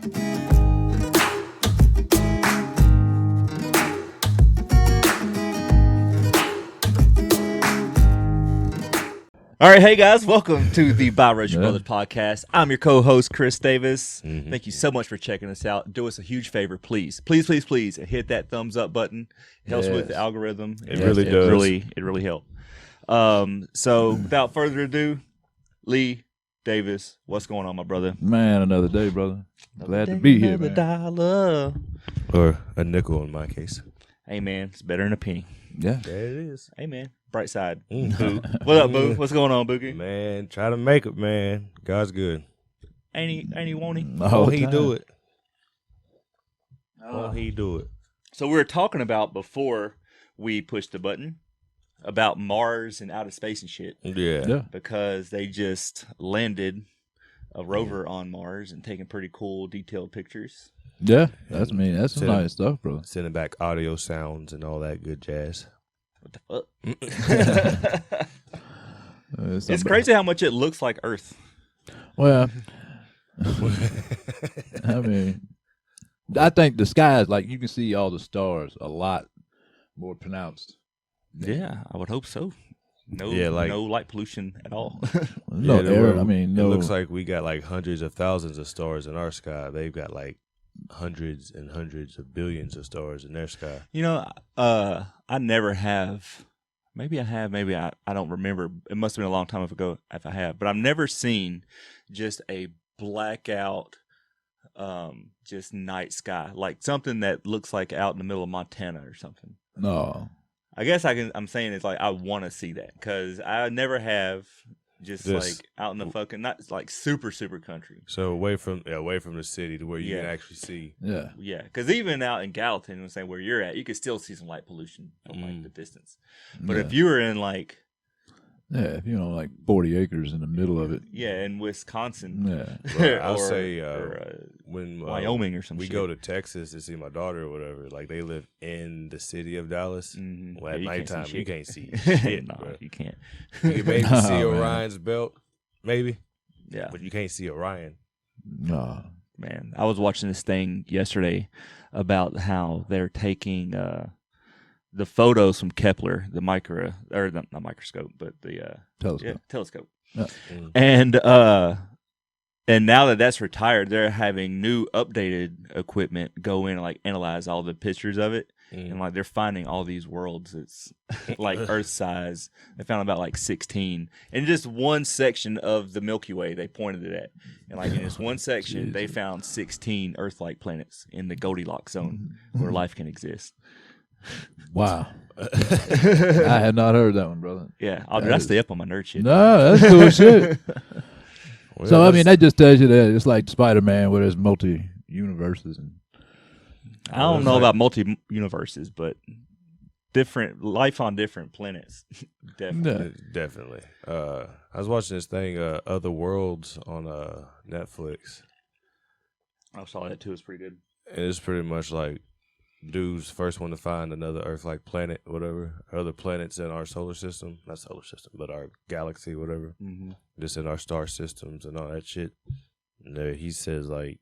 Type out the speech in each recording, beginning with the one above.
All right, hey guys, welcome to the Biracial Brothers podcast. I'm your co-host, Chris Davis. Thank you so much for checking us out. Do us a huge favor, please. Please hit that thumbs up button. It helps with the algorithm. It really does. It really helps. So without further ado, Lee Davis, what's going on, my brother? Man, another day, brother. Glad to be here, man. Dollar. Or a nickel in my case. Hey, man, it's better than a penny. Yeah. There it is. Hey, man, bright side. Boo. What up, Boo? What's going on, Boogie? Man, try to make it, man. God's good. Ain't he, won't he? Won't he do it? Won't he do it? So we were talking about before we pushed the button about Mars and outer space and shit. Yeah. Because they just landed a rover on Mars and taking pretty cool, detailed pictures. Yeah, that's some nice stuff, bro. Sending back audio sounds and all that good jazz. What the fuck? It's crazy how much it looks like Earth. Well, I mean, I think the sky is like you can see all the stars a lot more pronounced. Yeah, I would hope so. No light pollution at all. No air. I mean, it looks like we got like hundreds of thousands of stars in our sky. They've got like hundreds and hundreds of billions of stars in their sky. You know, I never have. Maybe I have. Maybe I don't remember. It must have been a long time ago if I have. But I've never seen just a blackout, just night sky, like something that looks like out in the middle of Montana or something. No. I guess I'm saying it's like I want to see that because I never have. Just like out in the fucking, not like super country. So away from the city to where you can actually see. Yeah. Yeah. Because even out in Gallatin, I'm saying where you're at, you could still see some light pollution from like the distance. But if you were in like. Yeah, like 40 acres in the middle of it. Yeah, in Wisconsin. Yeah. Well, I'll say when Wyoming or something. We go to Texas to see my daughter or whatever. Like they live in the city of Dallas. Mm-hmm. Well, at nighttime you can't see shit. shit. No, you can't. You can maybe see Orion's belt, maybe. Yeah, but you can't see Orion. No, man. I was watching this thing yesterday about how they're taking the photos from Kepler, the not microscope, but the telescope. Yeah. And now that that's retired, they're having new updated equipment go in and like analyze all the pictures of it. And like they're finding all these worlds. It's like Earth size. They found about like 16. And just one section of the Milky Way they pointed it at. And like in this one section, they found 16 Earth-like planets in the Goldilocks zone where life can exist. Wow. I had not heard that one, brother. Yeah, I stay up on my nerd shit. No, that's cool shit. Well, so, I mean, that just tells you that it's like Spider-Man where there's multi-universes. I don't know about multi-universes, but different life on different planets. Definitely. I was watching this thing, Other Worlds on Netflix. I saw that too. It's pretty good. And it's pretty much like dude's first one to find another Earth-like planet, whatever. Other planets in our solar system. Not solar system, but our galaxy, whatever. Mm-hmm. Just in our star systems and all that shit. And he says, like,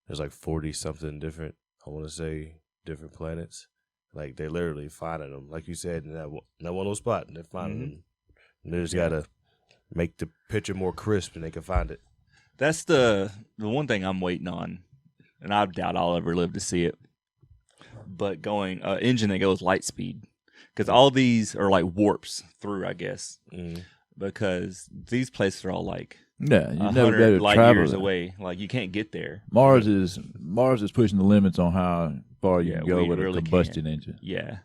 there's like 40-something different, I want to say, different planets. Like, they're literally finding them. Like you said, in that one little spot, and they're finding them. And they just got to make the picture more crisp and they can find it. That's the one thing I'm waiting on. And I doubt I'll ever live to see it. But going engine that goes light speed, because all these are like warps through, I guess, because these places are all like you never better light travel years there. away. Like you can't get there. Mars is pushing the limits on how far you can go with really a combustion engine. Yeah,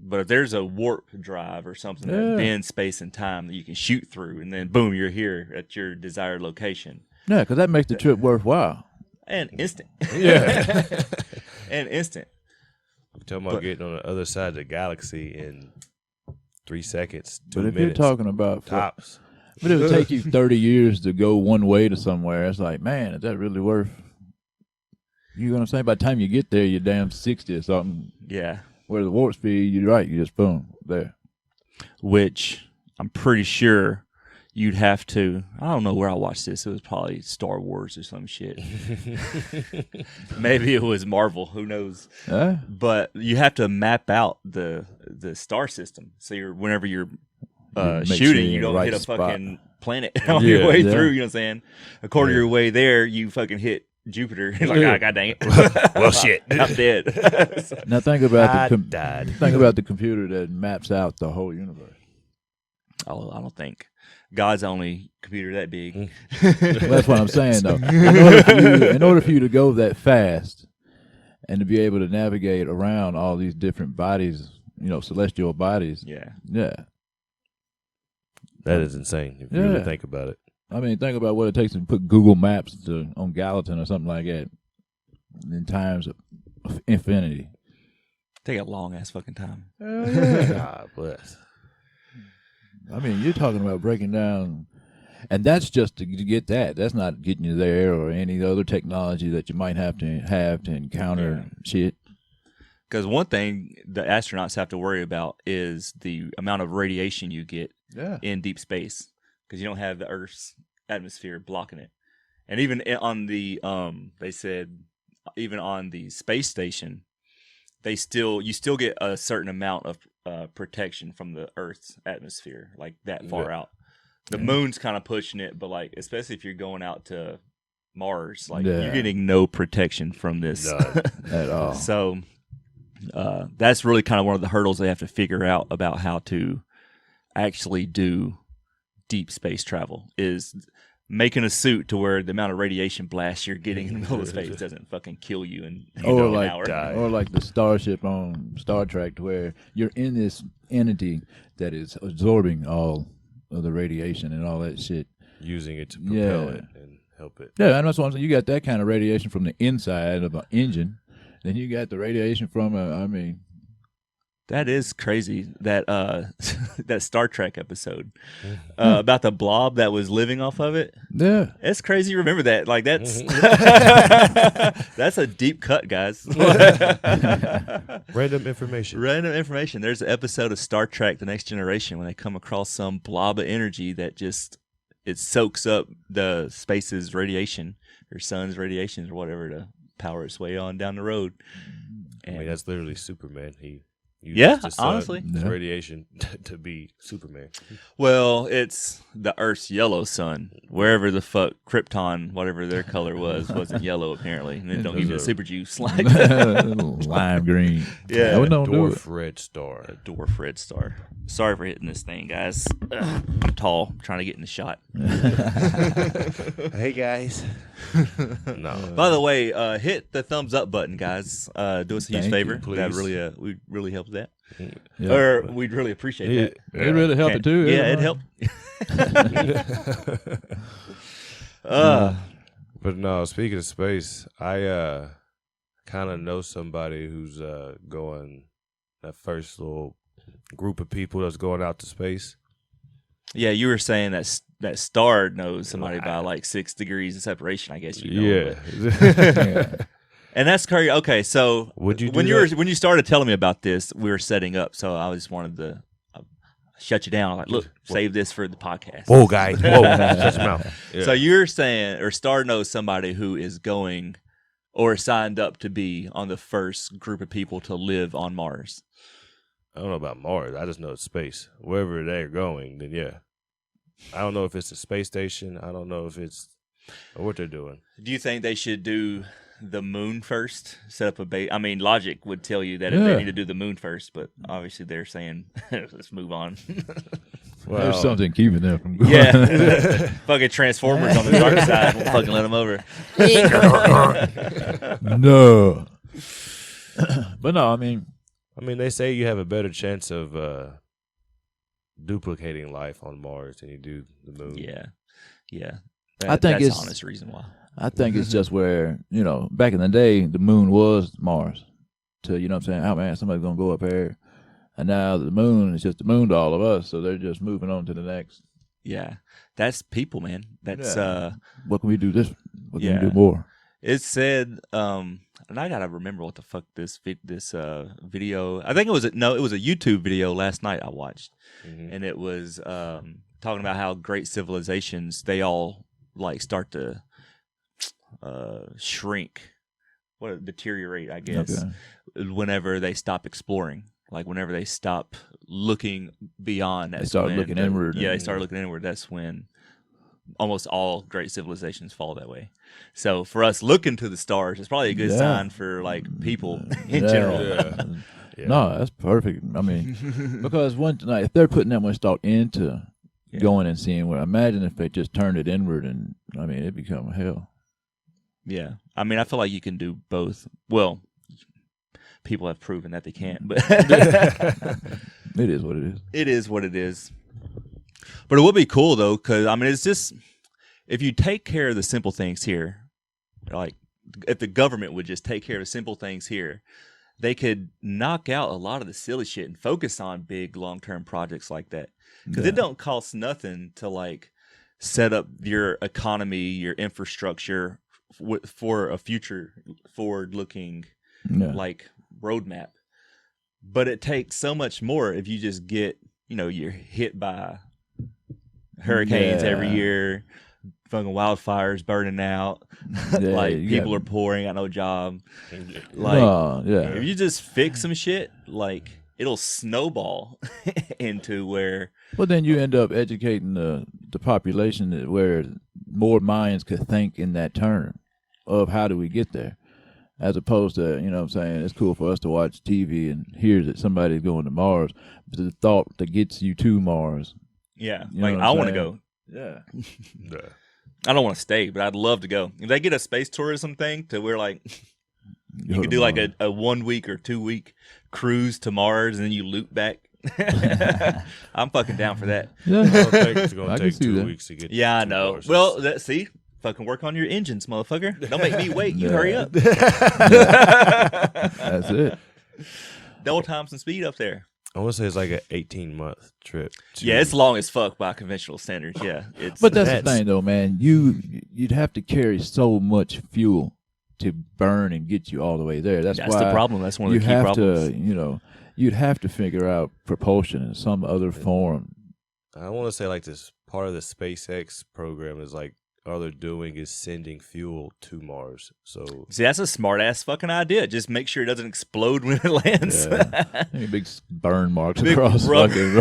but if there's a warp drive or something that bends space and time that you can shoot through, and then boom, you're here at your desired location. Yeah, because that makes the trip worthwhile. And instant. Yeah. And instant. I'm talking about getting on the other side of the galaxy in 3 seconds, 2 minutes. But if you're talking about tops. But it would take you 30 years to go one way to somewhere. It's like, man, is that really worth? You know what I'm saying? By the time you get there, you're damn 60 or something. Yeah. Where the warp speed, you're right. You just boom there. Which I'm pretty sure you'd have to. I don't know where I watched this. It was probably Star Wars or some shit. Maybe it was Marvel. Who knows? But you have to map out the star system. So whenever you're shooting, you don't hit a fucking planet on your way through. You know what I'm saying? According to your way there, you fucking hit Jupiter. It's like, God dang it. Well, shit. I'm dead. Now think about think about the computer that maps out the whole universe. Oh, I don't think God's the only computer that big. Well, that's what I'm saying, though. In order for you to go that fast and to be able to navigate around all these different bodies, celestial bodies. Yeah. That is insane if you really think about it. I mean, think about what it takes to put Google Maps on Gallatin or something like that in times of infinity. Take a long ass fucking time. God bless. I mean, you're talking about breaking down, and that's just to get that. That's not getting you there or any other technology that you might have to encounter shit. Because one thing the astronauts have to worry about is the amount of radiation you get in deep space, because you don't have the Earth's atmosphere blocking it. And even on the, they said, even on the space station, you still get a certain amount of protection from the Earth's atmosphere, like that far out. The moon's kind of pushing it, but like especially if you're going out to Mars, like you're getting no protection from this at all. So that's really kind of one of the hurdles they have to figure out about how to actually do deep space travel, is making a suit to where the amount of radiation blast you're getting in the middle of space doesn't fucking kill you in an hour. Or like the starship on Star Trek, where you're in this entity that is absorbing all of the radiation and all that shit, using it to propel it and help it. Yeah, and that's what I'm saying. You got that kind of radiation from the inside of an engine, then you got the radiation from that is crazy, that that Star Trek episode about the blob that was living off of it. Yeah. It's crazy you remember that. Like that's that's a deep cut, guys. Random information. There's an episode of Star Trek The Next Generation when they come across some blob of energy that just it soaks up the space's radiation or sun's radiations or whatever to power its way on down the road. And I mean, that's literally Superman. He honestly, radiation to be Superman. Well, it's the Earth's yellow sun. Wherever the fuck Krypton, whatever their color wasn't yellow apparently. And they don't give you the super juice like that. Lime green. Yeah, dwarf red star. A dwarf red star. Sorry for hitting this thing, guys. I'm tall. I'm trying to get in the shot. Hey guys. No. By the way, hit the thumbs up button, guys. Do us a huge favor. Please. That really helps that. Yeah. Or we'd really appreciate that. It really helped it too. Yeah, it helped. But no, speaking of space, I kind of know somebody who's going, that first little group of people that's going out to space. Yeah, you were saying that Star knows somebody by like 6 degrees of separation. I guess you know. Yeah. And that's crazy. Okay, so when you started telling me about this, we were setting up. So I just wanted to shut you down. I'm like, look, save this for the podcast. Whoa, guys, whoa, shut your mouth. Yeah. So you're saying, or Star knows somebody who is going or signed up to be on the first group of people to live on Mars. I don't know about Mars. I just know it's space. Wherever they're going, then yeah. I don't know if it's a space station. I don't know if it's what they're doing. Do you think they should do the moon first? Set up a base? I mean, logic would tell you that they need to do the moon first, but obviously they're saying, let's move on. Well, there's something keeping them from going. Yeah. Fucking Transformers on the dark side. We'll fucking let them over. No. But no, I mean, they say you have a better chance of duplicating life on Mars than you do the moon. Yeah. I think that's it's the honest reason why. I think it's just where, back in the day, the moon was Mars. To, you know what I'm saying? Oh, man, somebody's going to go up there. And now the moon is just the moon to all of us. So they're just moving on to the next. Yeah. That's people, man. That's, what can we do this? What can we do more? It said, and I got to remember what the fuck this video, I think it was a YouTube video last night I watched. Mm-hmm. And it was talking about how great civilizations, they all like start to shrink, deteriorate, I guess, whenever they stop exploring. Like whenever they stop looking beyond, they start looking inward. Yeah, they start looking inward. That's when almost all great civilizations fall that way. So for us looking to the stars, it's probably a good sign for like people in general. Yeah. No, that's perfect. I mean, because if they're putting that much thought into going and seeing where, imagine if they just turned it inward, and I mean, it'd become hell. Yeah, I mean, I feel like you can do both. Well, people have proven that they can't, but it is what it is. It is what it is. But it would be cool though, because I mean, it's just if you take care of the simple things here, like if the government would just take care of the simple things here, they could knock out a lot of the silly shit and focus on big long-term projects like that. Because it don't cost nothing to like set up your economy, your infrastructure for a future forward-looking like roadmap. But it takes so much more if you just get, you're hit by hurricanes every year, fucking wildfires burning out, like people are poor, ain't got no job. Like, if you just fix some shit, like it'll snowball into where. Well, then you end up educating the population where more minds could think in that term of how do we get there, as opposed to, what I'm saying, it's cool for us to watch TV and hear that somebody's going to Mars, but the thought that gets you to Mars. Yeah, like I want to go. Yeah. I don't want to stay, but I'd love to go. If they get a space tourism thing to where like you could do like a 1 week or 2 week cruise to Mars and then you loop back. I'm fucking down for that. Yeah. It's going to take 2 weeks to get. Yeah, I know. Mars. Well, see, fucking work on your engines, motherfucker. Don't make me wait. You hurry up. That's it. Double time some speed up there. I want to say it's like an 18-month trip. Yeah, it's long as fuck by conventional standards. Yeah, but that's the thing, though, man. You'd have to carry so much fuel to burn and get you all the way there. That's why the problem. That's one of the key problems. You'd have to figure out propulsion in some other form. I want to say like this part of the SpaceX program is like all they're doing is sending fuel to Mars. So see, that's a smart ass fucking idea. Just make sure it doesn't explode when it lands. Yeah. Big burn marks across fucking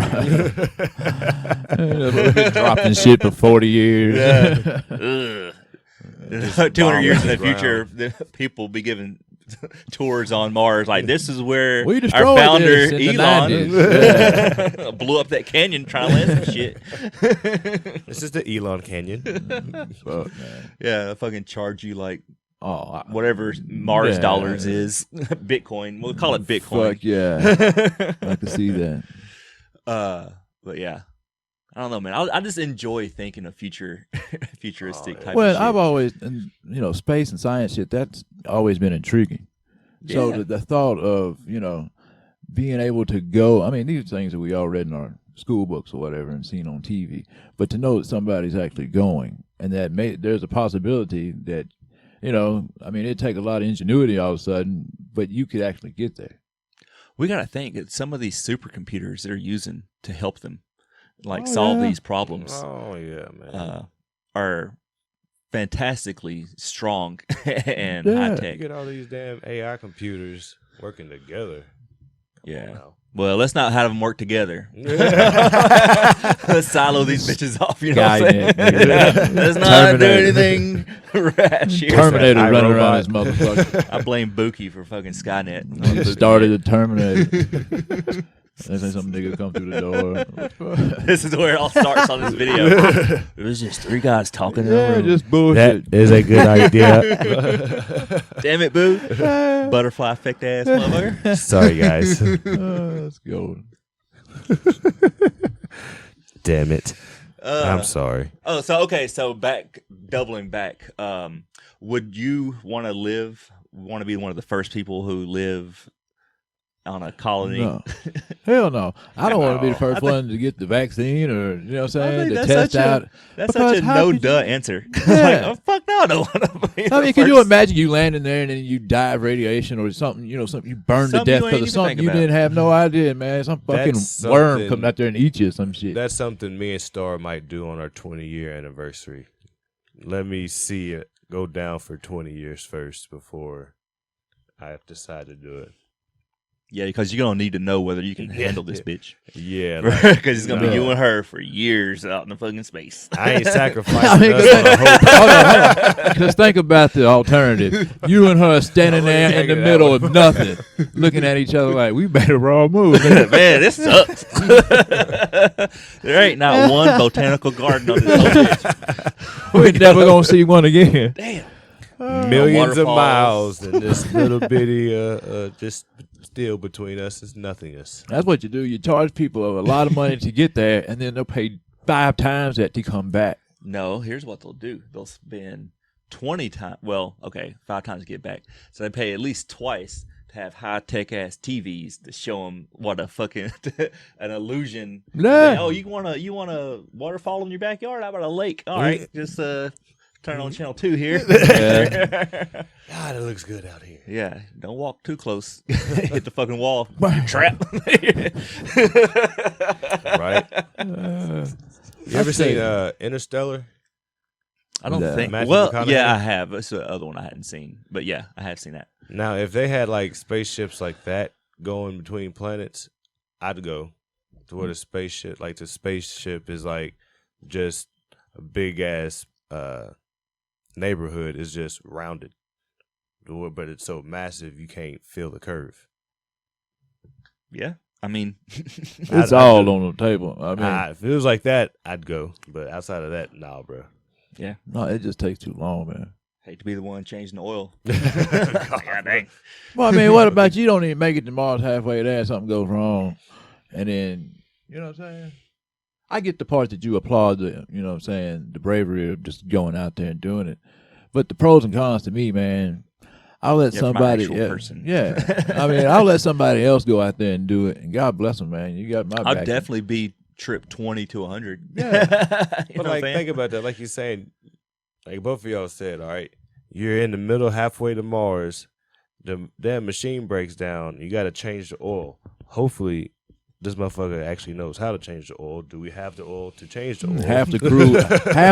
dropping shit for 40 years. Yeah. 200 years in the future, people be giving tours on Mars. Like, this is where our founder Elon blew up that canyon trying to land some shit. This is the Elon Canyon. Fuck, man. Yeah, I fucking charge you like whatever Mars dollars is. Bitcoin. We'll call it Bitcoin. Fuck yeah. I can see that. But yeah. I don't know, man. I just enjoy thinking of futuristic type of shit. Well, I've always, space and science shit, that's always been intriguing. Yeah. So the thought of, being able to go, I mean, these are things that we all read in our school books or whatever and seen on TV, but to know that somebody's actually going and that there's a possibility that, it'd take a lot of ingenuity all of a sudden, but you could actually get there. We got to think that some of these supercomputers they're using to help them solve these problems. Oh yeah, man. Are fantastically strong and high tech. You get all these damn AI computers working together. Come on. Well, let's not have them work together. Let's silo these bitches off. You know what I'm saying? Let's not do anything rash here. Terminator running around this motherfucker. I blame Buki for fucking Skynet. He started the Terminator. They say some nigga come through the door. This is where it all starts on this video. It was just three guys talking. Yeah, just bullshit. That is a good idea. Damn it, Boo. Butterfly effect ass motherfucker. Sorry, guys. Let's go. Damn it. I'm sorry. Oh, so doubling back. Would you want to be one of the first people who live on a colony. No. Hell no. I don't want to be the first one to get the vaccine or, you know what I'm saying, to test out. That's such a no-duh answer. Yeah. Like, oh, fuck no, I don't want to be I mean, could you imagine you landing there and then you die of radiation or something, you know, something you burn to Something death you ain't because of even something think you about. didn't have no idea, man. Some fucking That's worm something- coming out there and eat you or some shit. That's something me and Star might do on our 20-year anniversary. Let me see it go down for 20 years first before I decide to do it. Yeah, because you're going to need to know whether you can handle this bitch. Yeah. Because it's going to be no. you and her for years out in the fucking space. I ain't sacrificing I mean, us on a hope. hold on. Just think about the alternative. You and her standing there in the taking that middle one. of nothing, looking at each other like, we better all move. Man, this sucks. There ain't not one botanical garden on this whole bitch. We're never going to see one again. Damn. Millions of waterfalls. miles and this little bitty just still between us is nothingness. That's what you do. You charge people a lot of money to get there, and then they'll pay 5 times that to come back. No, here's what they'll do. They'll spend 20 times. Well, okay, 5 times to get back. So they pay at least twice to have high-tech ass TVs to show them what a fucking an illusion. Yeah. Like, oh, you want a waterfall in your backyard? How about a lake? All right, just turn on channel 2 here. God, it looks good out here. Yeah, don't walk too close. Hit the fucking wall. Trap. Right? You ever seen Interstellar? I don't Yeah. think. Matthew Well, McConaughey? yeah, I have. It's the other one I hadn't seen, but yeah, I have seen that. Now, if they had like spaceships like that going between planets, I'd go to where the spaceship is like just a big ass neighborhood is just rounded, but it's so massive you can't feel the curve. Yeah, I mean, It's all on the table. I mean, If it was like that, I'd go. But outside of that, nah, bro. yeah. no, it just takes too long, man. Hate to be the one changing the oil. God dang. Well, I mean, what about you don't even make it to Mars halfway there, something goes wrong, and then, you know what I'm saying? I get the part that you applaud the, you know what I'm saying, the bravery of just going out there and doing it. But the pros and cons to me, man, I'll let Yeah, from an somebody actual person. Yeah. I mean, I'll let somebody else go out there and do it, and God bless them, man. You got my I'll back. definitely be trip 20 to 100. Yeah. But like, think about that. Like you're saying, like both of y'all said, all right, you're in the middle, halfway to Mars. The damn machine breaks down. You got to change the oil. Hopefully, this motherfucker actually knows how to change the oil. Do we have the oil to change the oil? Half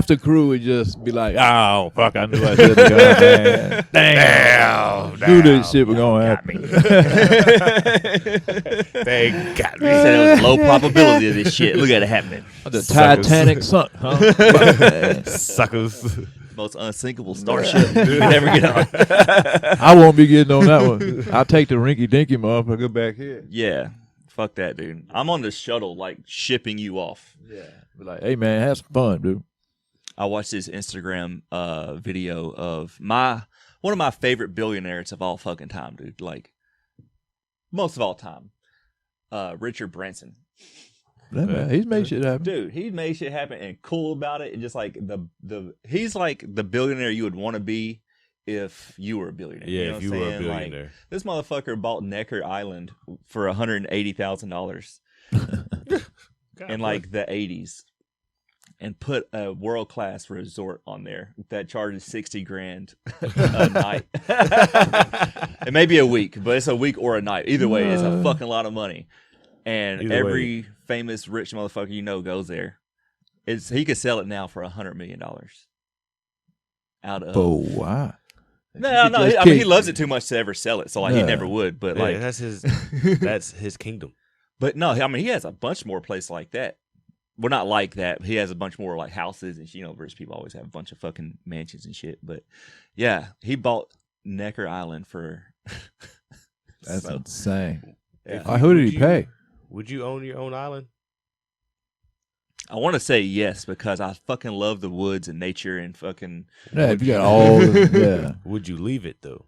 the crew would just be like, "Oh fuck, I knew I should have gone, man. Damn, do this shit. We're going to happen." They got me. He said it was low probability of this shit. Look at it happening. The Titanic sunk, huh? Suckers. Most unsinkable starship you can ever get on. I won't be getting on that one. I'll take the rinky dinky motherfucker back here. Yeah. Fuck that, dude. I'm on the shuttle, like, shipping you off. Yeah. Be like, hey man, have some fun, dude. I watched this Instagram video of one of my favorite billionaires of all fucking time, dude. Like, most of all time. Richard Branson. Yeah, man, he's made shit happen. Dude, he made shit happen and cool about it, and just like he's like the billionaire you would want to be if you were a billionaire. Yeah, you know if you what I'm were a saying? billionaire. Like, this motherfucker bought Necker Island for $180,000 in like the 80s, and put a world class resort on there that charges $60,000 a night. It may be a week, but it's a week or a night. Either way, it's a fucking lot of money. And Either every famous rich motherfucker you know goes there. He could sell it now for $100 million. Out of Oh wow. no. just I mean, he keep- loves it too much to ever sell it, so like he Yeah. never would. But Yeah, like, that's his kingdom. but no, I mean, he has a bunch more places like that. Well, not like that. He has a bunch more like houses, and you know, rich people always have a bunch of fucking mansions and shit. But yeah, he bought Necker Island for. That's so, insane. yeah. Who did he pay? Would you own your own island? I want to say yes because I fucking love the woods and nature and fucking. Yeah, if you got all the, Would you leave it though?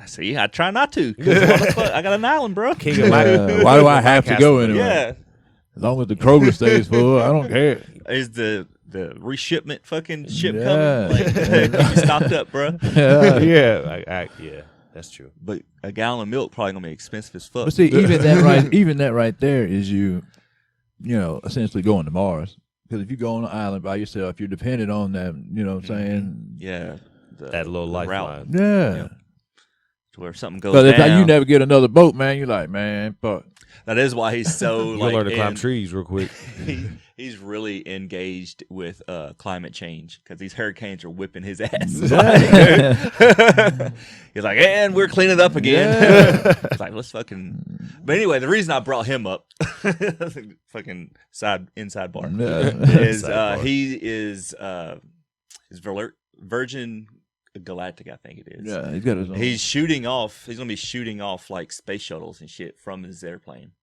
See, I try not to. 'Cause what the fuck? I got an island, bro. King yeah. of my Why do I have to go anyway? Yeah, As long as the Kroger stays full, I don't care. is the reshipment fucking ship Yeah. coming? Like, keep you stocked up, bro. Yeah. yeah. That's true. But a gallon of milk probably gonna be expensive as fuck. But see, even that right there is you essentially going to Mars. Because if you go on an island by yourself, you're dependent on that. You know what I'm saying? Yeah, That little route. lifeline. Yeah. To where something goes Because down. if you never get another boat, man, you're like, man, fuck. That is why he's so You like learn to climb trees real quick. he's really engaged with climate change because these hurricanes are whipping his ass. He's like, and we're cleaning up again. Yeah. It's like, let's fucking. But anyway, the reason I brought him up, fucking inside bar, is he is Virgin Galactic, I think it is. Yeah, he's got his own. He's shooting off. He's gonna be shooting off like space shuttles and shit from his airplane.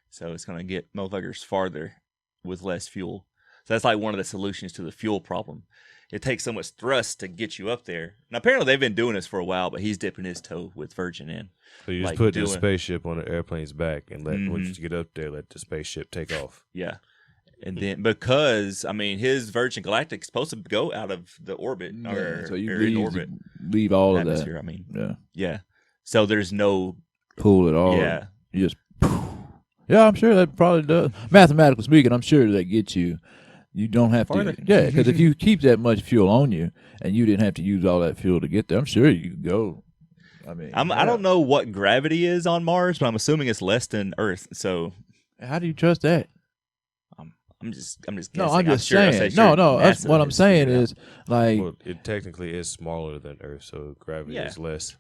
So it's gonna get motherfuckers farther with less fuel. So that's like one of the solutions to the fuel problem. It takes so much thrust to get you up there. Now apparently they've been doing this for a while, but he's dipping his toe with Virgin in. So you just put the spaceship on the airplane's back and let once you get up there, let the spaceship take off. Yeah. And then because his Virgin Galactic is supposed to go out of the orbit so you in orbit. Leave all of that. Yeah. So there's no pull at all. Yeah. You just yeah, I'm sure that probably does. Mathematically speaking, I'm sure that gets you. You don't have farther. to. Yeah, because if you keep that much fuel on you and you didn't have to use all that fuel to get there, I'm sure you could go. I don't know what gravity is on Mars, but I'm assuming it's less than Earth. So how do you trust that? I'm just guessing. No, I'm just saying. No, that's what I'm saying is like. Well, it technically is smaller than Earth, so gravity is less.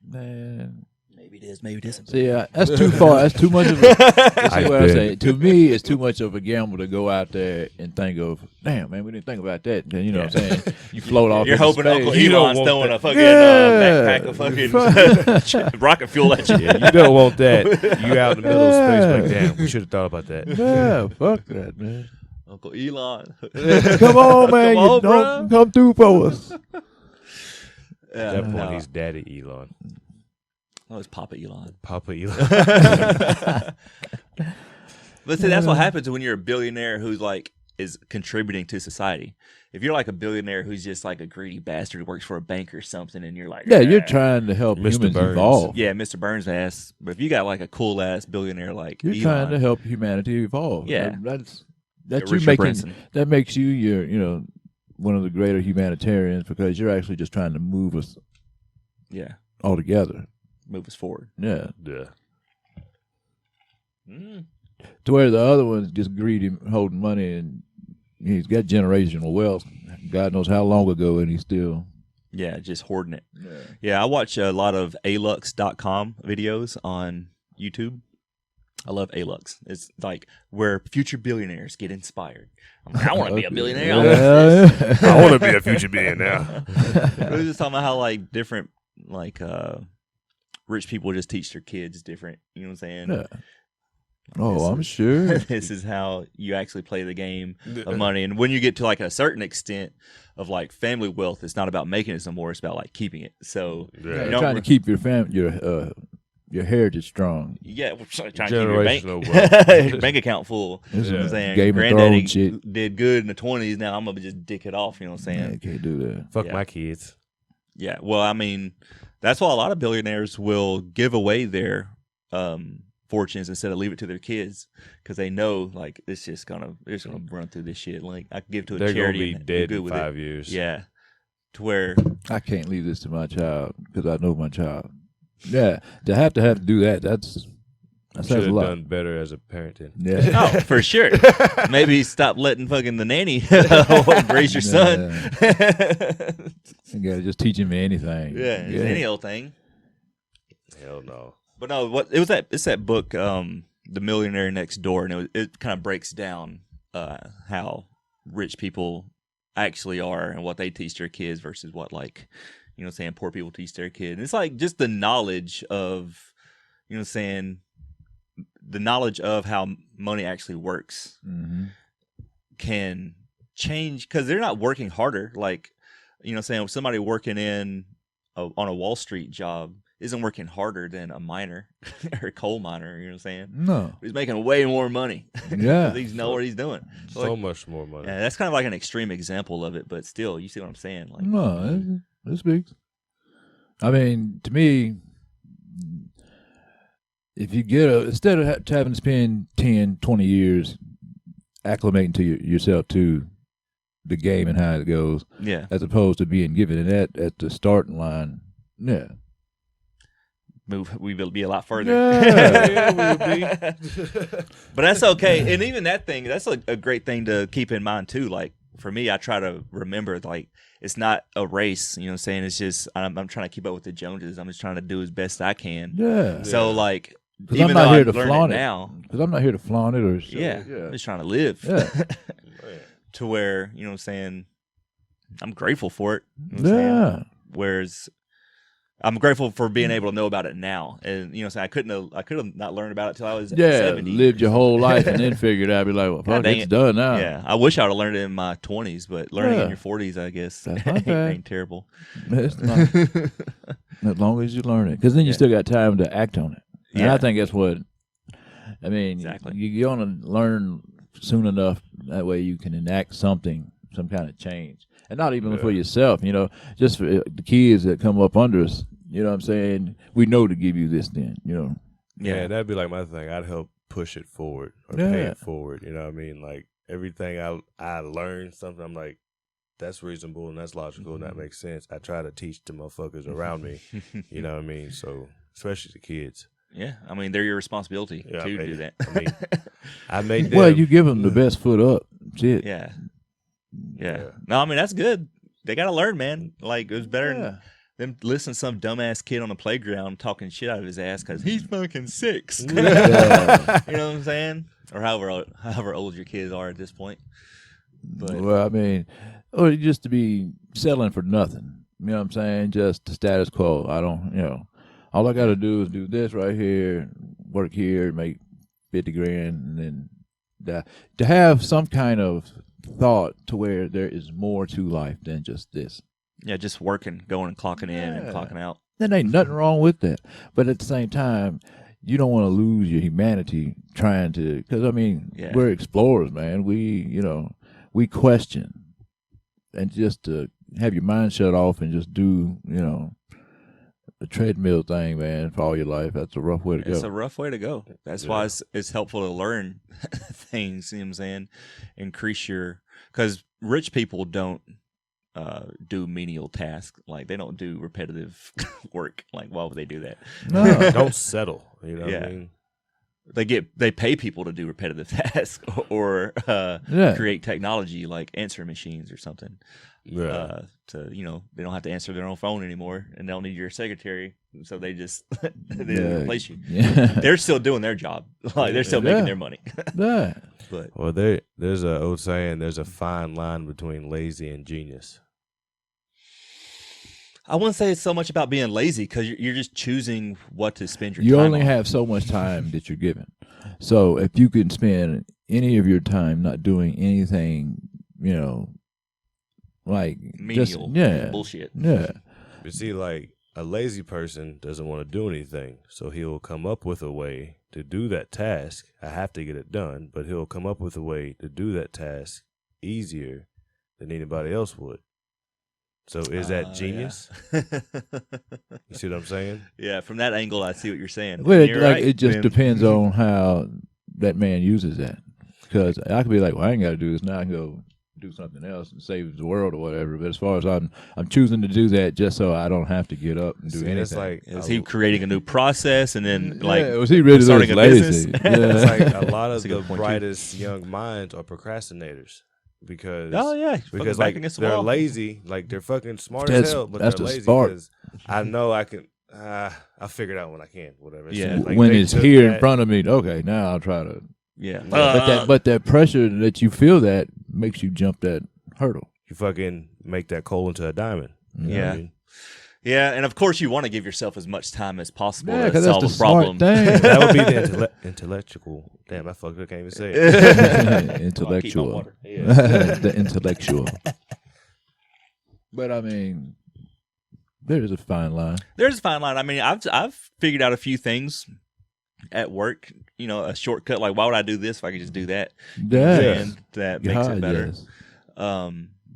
Man, maybe it is. Maybe it isn't. See, that's too far. That's too much of a. That's what I say. To me, it's too much of a gamble to go out there and think of. Damn, man, we didn't think about that. You know what I'm saying? You float off. You're hoping space. Uncle Elon's throwing a fucking backpack of fucking rocket fuel at you. Yeah, you don't want that. You out in the middle of space, like, damn, we should have thought about that. Yeah, fuck that, man. Uncle Elon. Come on, man. Come on, don't come through for us. At that point, he's Daddy Elon. Oh, it's Papa Elon. Papa Elon. But see, that's what happens when you're a billionaire who's like is contributing to society. If you're like a billionaire who's just like a greedy bastard who works for a bank or something, and you're like, yeah, you're trying to help Mr. humans Burns. evolve. Yeah, Mr. Burns ass. But if you got like a cool ass billionaire like you're Elon, trying to help humanity evolve. Yeah, that's you Richard making Branson. That makes you one of the greater humanitarians because you're actually just trying to move us all together. Move us forward. Yeah. To where the other one's just greedy, holding money, and he's got generational wealth. God knows how long ago, and he's still just hoarding it. Yeah, I watch a lot of alux.com videos on YouTube. I love Alux. It's like where future billionaires get inspired. I'm like, I want to be a billionaire. I want to be a future billionaire. We're just talking about how like different like rich people just teach their kids different. You know what I'm saying? Yeah. Oh, I'm sure. This is how you actually play the game of money. And when you get to like a certain extent of like family wealth, it's not about making it no more. It's about like keeping it. So you're trying to keep your your heritage strong. Yeah, we're trying to keep your bank account full. You know what I'm saying? Game Granddaddy of Thrones shit. Did good in the 20s. Now I'm going to just dick it off. You know what I'm saying? Yeah, can't do that. Fuck my kids. Yeah. Well, I mean, that's why a lot of billionaires will give away their fortunes instead of leave it to their kids because they know like it's just gonna run through this shit. Like I can give it to a charity. They're charity. They're gonna be dead in 5 years. Yeah. To where I can't leave this to my child because I know my child. Yeah, to have to do that. That's should have done better as a parent. Then. Yeah. Oh, for sure. Maybe stop letting fucking the nanny raise your son. You gotta just teach him anything. Yeah, any old thing. Hell no. But no, it's that book, The Millionaire Next Door, and it kind of breaks down how rich people actually are and what they teach their kids versus what like, you know what I'm saying, poor people teach their kids. And it's like just the knowledge of, you know what I'm saying, the knowledge of how money actually works can change because they're not working harder. Like, you know what I'm saying, somebody working on a Wall Street job isn't working harder than a miner or a coal miner, you know what I'm saying? No. He's making way more money. Yeah. He knows what he's doing. So much more money. Yeah, that's kind of like an extreme example of it, but still, you see what I'm saying? Like, no, it speaks. I mean, to me, if you get instead of having to spend 10, 20 years acclimating to yourself to the game and how it goes, Yeah. as opposed to being given that at the starting line, yeah. We will be a lot further. Yeah, we'll be. But that's okay. And even that thing, that's a great thing to keep in mind too. Like for me, I try to remember like it's not a race. You know what I'm saying? It's just I'm trying to keep up with the Joneses. I'm just trying to do as best I can. Yeah. So like, Because even I'm not though here I to learn flaunt it it now, because I'm not here to flaunt it or show yeah, it. Yeah. I'm just trying to live. Yeah. To where, you know what I'm saying, I'm grateful for it. You know what I'm Yeah. saying? Whereas I'm grateful for being able to know about it now. And you know what I'm saying, I could have not learned about it till I was 70. Lived your whole life and then figured out, be like, well, fuck, dang it's it. done now. Yeah, I wish I would have learned it in my 20s, but learning in Yeah. your 40s, I guess, That's not bad. ain't terrible. It's not, as long as you learn it. Because then you Yeah. still got time to act on it. And Yeah. I think that's what, I mean, Exactly. you want to learn soon enough. That way you can enact something, some kind of change. And not even for yourself, you know, just for the kids that come up under us. You know what I'm saying? We know to give you this then, you know. Yeah, that'd be like my thing. I'd help push it forward or pay it forward. You know what I mean? Like everything I learned something, I'm like, that's reasonable and that's logical and that makes sense. I try to teach the motherfuckers around me. You know what I mean? So especially the kids. Yeah, I mean, they're your responsibility Yeah, to do that. I mean, I made them. Well, you give them the best foot up. Shit. Yeah. No, I mean, that's good. They got to learn, man. Like, it was better than them listening to some dumbass kid on the playground talking shit out of his ass because he's fucking 6. You know what I'm saying? Or however old your kids are at this point. But Well, I mean, or just to be settling for nothing. You know what I'm saying? Just the status quo. I don't, you know, all I got to do is do this right here, work here, make 50 grand, and then to have some kind of thought to where there is more to life than just this. yeah, just working, going and clocking in and clocking out. Then ain't nothing wrong with that. But at the same time, you don't want to lose your humanity trying to, because I mean, we're explorers, man. We question, and just to have your mind shut off and just do, you know, the treadmill thing, man, for all your life. That's a rough way to go. It's a rough way to go. That's why it's helpful to learn things, you know what I'm saying? Increase your, because rich people don't do menial tasks. Like, they don't do repetitive work. Like, why would they do that? No. Don't settle. You know what I mean? They pay people to do repetitive tasks or create technology like answering machines or something. Yeah. To, you know, they don't have to answer their own phone anymore, and they don't need your secretary, so they just they replace you. Yeah. They're still doing their job, like they're still making their money. Yeah. But Well, there's a old saying. There's a fine line between lazy and genius. I wouldn't say it's so much about being lazy because you're just choosing what to spend your You time only on. have so much time that you're given. So if you can spend any of your time not doing anything, you know, like Menial just, bullshit. Yeah. You see, like a lazy person doesn't want to do anything, so he'll come up with a way to do that task. I have to get it done, but he'll come up with a way to do that task easier than anybody else would. So is that genius? Yeah. You see what I'm saying? Yeah, from that angle, I see what you're saying. Well, You're right, it just man. depends on how that man uses that. Because I could be like, well, I ain't got to do this now. I can go do something else and save the world or whatever. But as far as I'm choosing to do that just so I don't have to get up and do anything. It's like Is he creating a new process and then was he really starting a lazy? business? it's Yeah. like a lot of That's a the good point, too. brightest young minds are procrastinators because because like they're lazy, like they're fucking smart as hell, but that's they're the lazy spark. because I know I can. I'll figure it out when I can, whatever. Yeah. like When they it's took here in that- front of me, okay, now I'll try to. Yeah. But that pressure that you feel that makes you jump that hurdle. you fucking make that coal into a diamond. You know what I mean? Yeah, and of course you want to give yourself as much time as possible Yeah, to because that's solve the a smart problem. thing. That would be the intellectual. Damn, I fucked up. I can't even say it. Intellectual. Yeah. The intellectual. But I mean, there is a fine line. There's a fine line. I mean, I've figured out a few things at work. You know, a shortcut. Like, why would I do this if I could just do that? Yeah. And that makes it God, better. yes.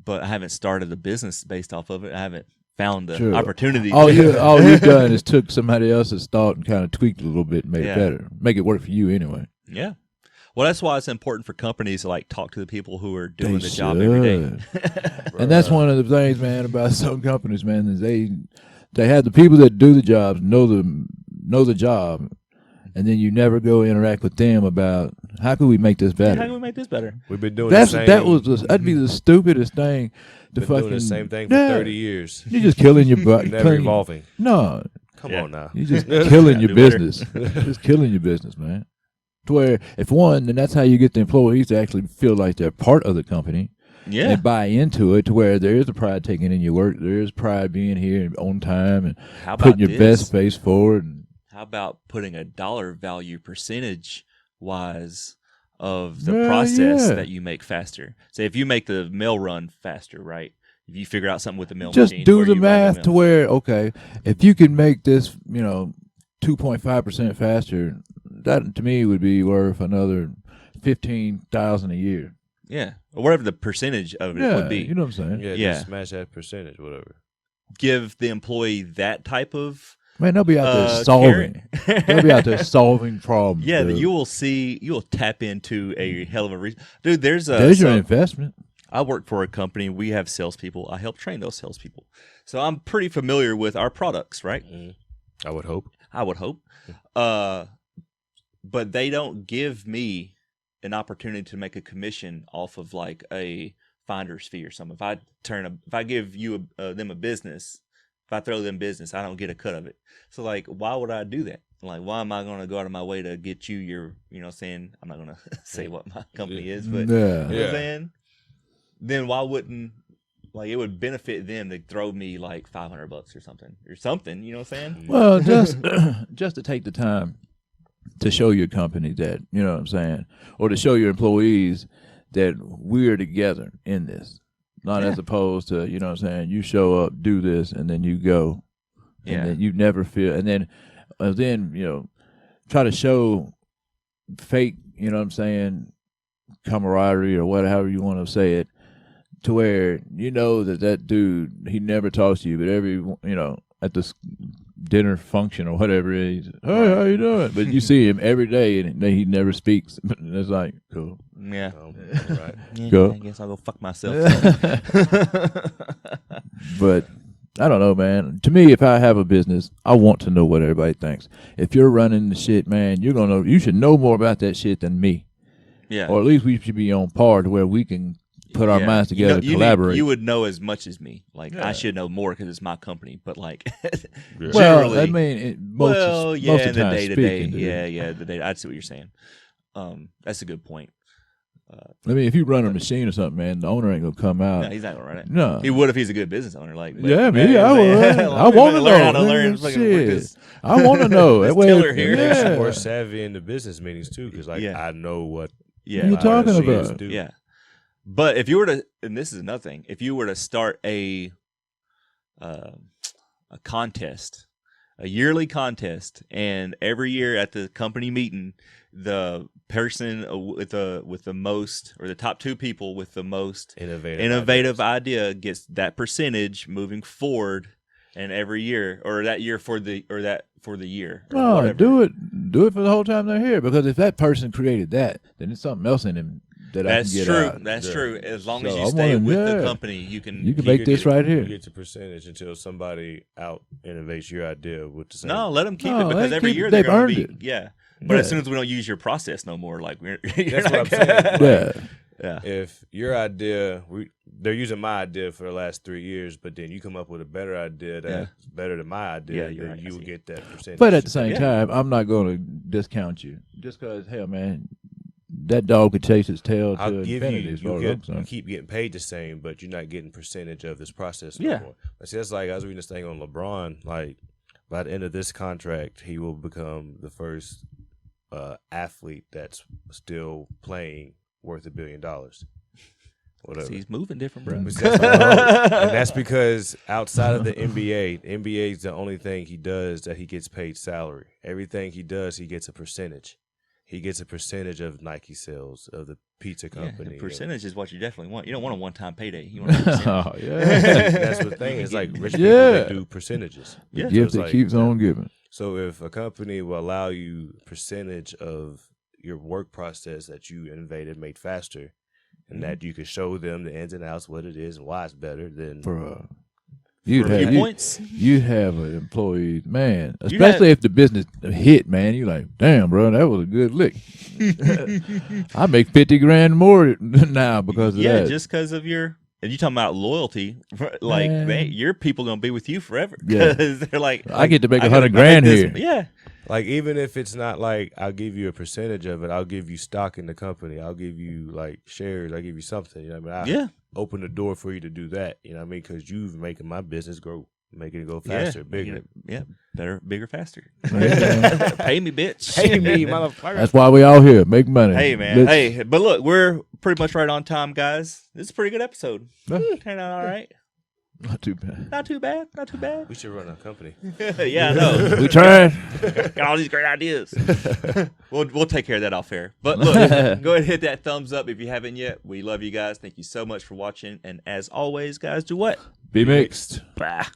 But I haven't started a business based off of it. I haven't found the True. opportunity. All you've done is took somebody else's thought and kind of tweaked it a little bit and made Yeah. it better. Make it work for you anyway. Yeah. Well, that's why it's important for companies to like talk to the people who are doing They the job every day. And that's one of the things, man, about some companies, man, is they have the people that do the jobs know the job, and then you never go interact with them about how can we make this Yeah, better. how can we make this better? We've been doing That'd be the stupidest thing. been doing the same thing for 30 years. You're just killing your butt. Never evolving. No, Come Yeah. on now. you're just killing your Do better. business. Just killing your business, man. To where if one, then that's how you get the employees to actually feel like they're part of the company. Yeah. And buy into it to where there is a pride taking in your work. There is pride being here on time and How about putting your this? best face forward. And How about putting a dollar value percentage wise of the Yeah, process yeah. that you make faster? Say if you make the mail run faster, right? If you figure out something with the mail just machine, do where the you run math mail. to where, okay, if you can make this, 2.5% faster, that to me would be worth another $15,000 a year. Yeah. Or whatever the percentage of it Yeah, would be. you know what I'm saying? Yeah, Yeah. just smash that percentage, whatever. Give the employee that type of Man, they'll be out there care. solving. They'll be out there solving problems. Yeah, dude. you'll tap into a hell of a reason. Dude, there's your investment. I work for a company. We have salespeople. I help train those salespeople. So I'm pretty familiar with our products, right? I would hope. I would hope. But they don't give me an opportunity to make a commission off of like a finder's fee or something. If I give you them a business, if I throw them business, I don't get a cut of it. So like, why would I do that? Like, why am I going to go out of my way to get you your, saying, I'm not going to say what my company is, but you know what I'm saying? Then why wouldn't, like, it would benefit them to throw me like $500 or something, you know what I'm saying? Well, just to take the time to show your company that, you know what I'm saying, or to show your employees that we're together in this, not as opposed to, you know what I'm saying, you show up, do this, and then you go, and then you never feel, and then try to show fake, you know what I'm saying, camaraderie or whatever you want to say it, to where that dude, he never talks to you, but every, at this dinner function or whatever it is, hey, how you doing? But you see him every day and he never speaks. It's like, cool. Yeah. Right. Go. I guess I'll go fuck myself. But I don't know, man. To me, if I have a business, I want to know what everybody thinks. If you're running the shit, man, you should know more about that shit than me. Yeah. Or at least we should be on par to where we can put our minds together and collaborate. You would know as much as me. Like, I should know more because it's my company. But, like, generally. Well, I mean, most in of the the time day-to-day. speaking, Yeah, the day. I see what you're saying. That's a good point. I mean, if you run a machine or something, man, the owner ain't going to come out. No, he's not going to run it. No. He would if he's a good business owner. Like, but, Yeah, me, man, I would. I want to know. Learn how to learn. Fucking work Shit. this. I want to know. This That way, tiller here. Makes you yeah. more savvy in the business meetings too, because I know what Yeah. What you talking machines about? do. Yeah. But if you were to, and this is another thing, if you were to start a contest, a yearly contest, and every year at the company meeting, the person with the most, or the top two people with the most innovative idea gets that percentage moving forward, and every year, or that year for the year. Or No, whatever. do it for the whole time they're here. Because if that person created that, then there's something else in him that I can get true. out. That's true. As long as So you I stay wanna- with the yeah. company, you can. You can make this right here. You get your percentage until somebody out innovates your idea with the same. No, let them keep No, it because they every keep it. year they're They've going to earned be. it. Yeah. But as Yeah. soon as we don't use your process no more, like you're That's not what I'm gonna- saying. Yeah. Yeah. If your idea, they're using my idea for the last 3 years, but then you come up with a better idea that's better than my idea, Yeah, you're then right. I you will see. get that percentage. But at the same Yeah. time, I'm not going to discount you. Just because, hell, man, that dog could chase its tail to I'll give infinity. you, as far as I'm concerned. you keep getting paid the same, but you're not getting percentage of this process Yeah. no more. See, that's like I was reading this thing on LeBron. Like by the end of this contract, he will become the first athlete that's still playing worth $1 billion. Whatever. See, he's moving different, bro. But that's and that's because outside of the NBA is the only thing he does that he gets paid salary. Everything he does, he gets a percentage. He gets a percentage of Nike sales, of the pizza Yeah, company. percentage is what you definitely want. You don't want a one-time payday. You want a percentage. Oh yeah, That's the thing. It's like rich people Yeah. they do percentages. Yeah. the So gift it's that like- keeps on giving. So if a company will allow you percentage of your work process that you innovated, made faster, and that you can show them the ins and outs, what it is and why it's better, then For you'd For a have few you, points. you'd have an employee, man. You'd Especially if the business hit, man. You like, damn, bro, that was a good lick. I make 50 grand more now because of Yeah, that. just because of your. And you talking about loyalty, like Man. your people gonna be with you forever Yeah. because they're like, I get to make I 100 gotta grand make here. this- Yeah, like even if it's not like I'll give you a percentage of it, I'll give you stock in the company. I'll give you like shares. I'll give you something. You know what I mean? yeah, Open the door for you to do that. You know what I mean? Because you've making my business grow, making it go yeah, faster, bigger. yeah, better, bigger, faster. Yeah. Pay me, bitch. Hey me, motherfucker. That's why we all here. Make money. Hey man, Let's- hey, but look, we're pretty much right on time, guys. This is a pretty good episode. Yeah. Turned out all right. Not too bad. Not too bad. Not too bad. We should run a company. Yeah, I know. We tried. Got all these great ideas. We'll take care of that off air. But look, go ahead and hit that thumbs up if you haven't yet. We love you guys. Thank you so much for watching. And as always, guys, do what? Be mixed. Bye.